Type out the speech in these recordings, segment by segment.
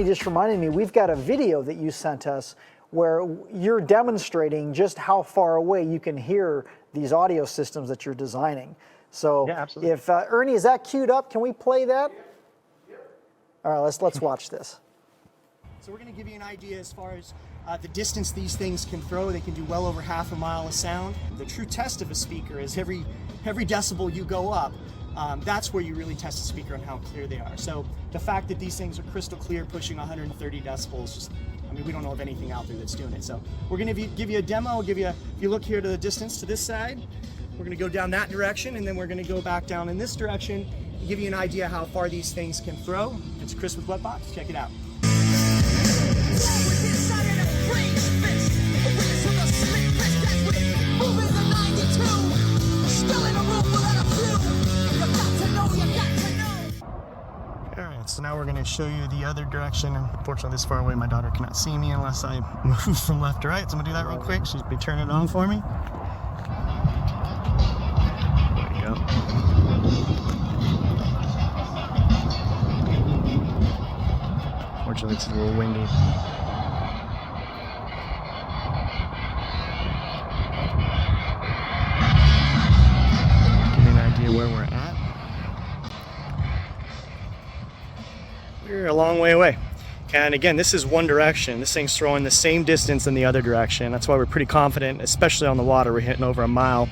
just reminded me, we've got a video that you sent us where you're demonstrating just how far away you can hear these audio systems that you're designing. So yeah, absolutely. if Ernie, is that queued up? Can we play that? All right, let's watch this. So we're going to give you an idea as far as the distance these things can throw. They can do well over half a mile of sound. The true test of a speaker is every decibel you go up, that's where you really test the speaker on how clear they are. So the fact that these things are crystal clear, pushing 130 decibels, just, I mean, we don't know of anything out there that's doing it. So we're going to give you a demo. If you look here to the distance to this side, we're going to go down that direction, and then we're going to go back down in this direction and give you an idea how far these things can throw. It's Chris with Wetbox. Check it out. Alright, so now we're going to show you the other direction. Unfortunately, this far away, my daughter cannot see me unless I move from left to right. So I'm going to do that real quick. She's going to turn it on for me. There we go. Fortunately, it's a little windy. Give you an idea where we're at. We're a long way away. And again, this is one direction. This thing's throwing the same distance in the other direction. That's why we're pretty confident, especially on the water. We're hitting over a mile.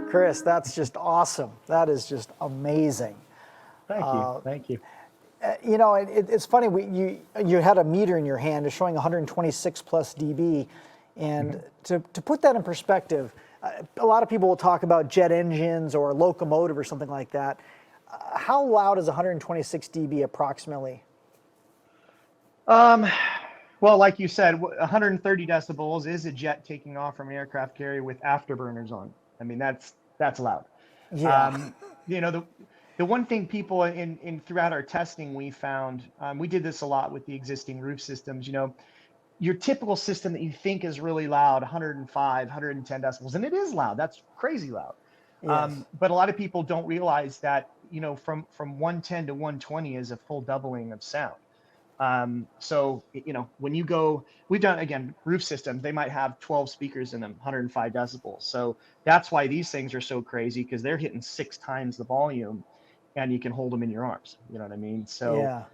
Chris, that's just awesome. That is just amazing. Thank you. Thank you. You know, it's funny. You had a meter in your hand, it's showing 126 plus dB, and to put that in perspective, a lot of people will talk about jet engines or a locomotive or something like that. How loud is 126 dB approximately? Well, like you said, 130 decibels is a jet taking off from an aircraft carrier with afterburners on. I mean, that's loud. Yeah. You know, the one thing people throughout our testing we found, we did this a lot with the existing roof systems. You know, your typical system that you think is really loud, 105, 110 decibels, and it is loud. That's crazy loud. Yes. But a lot of people don't realize that, you know, from 110 to 120 is a full doubling of sound. So, you know, when you go, we've done, again, roof systems, they might have 12 speakers in them, 105 decibels. So that's why these things are so crazy, because they're hitting 6 times the volume and you can hold them in your arms. You know what I mean? So yeah.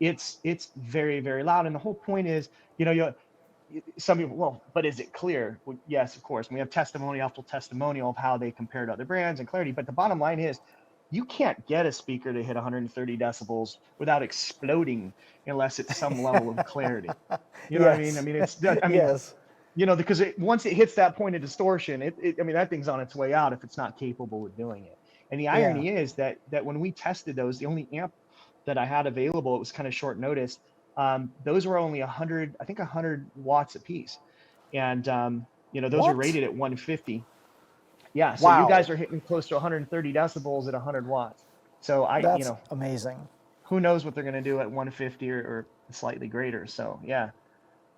It's very, very loud. And the whole point is, you know, some people, well, but is it clear? Well, yes, of course. And we have testimonial after testimonial of how they compare to other brands and clarity. But the bottom line is, you can't get a speaker to hit 130 decibels without exploding unless it's some level of clarity. You know what I mean? I mean, yes. You know, because once it hits that point of distortion, I mean, that thing's on its way out if it's not capable of doing it. And the irony is that when we tested those, the only amp that I had available, it was kind of short notice. Those were only 100, I think 100 watts a piece. And, you know, those are rated at 150. Yeah. So you guys are hitting close to 130 decibels at 100 watts. So that's you know, amazing. Who knows what they're going to do at 150 or slightly greater. So yeah,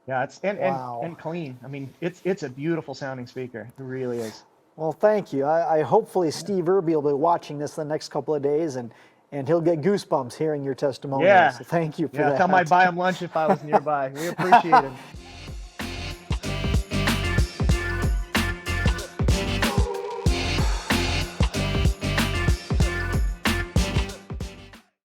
it's, and clean. I mean, it's a beautiful sounding speaker. It really is. Well, thank you. I hopefully Steve Irby will be watching this the next couple of days, and he'll get goosebumps hearing your testimony. Yeah. So thank you for that. Tell him I'd buy him lunch if I was nearby. We appreciate it.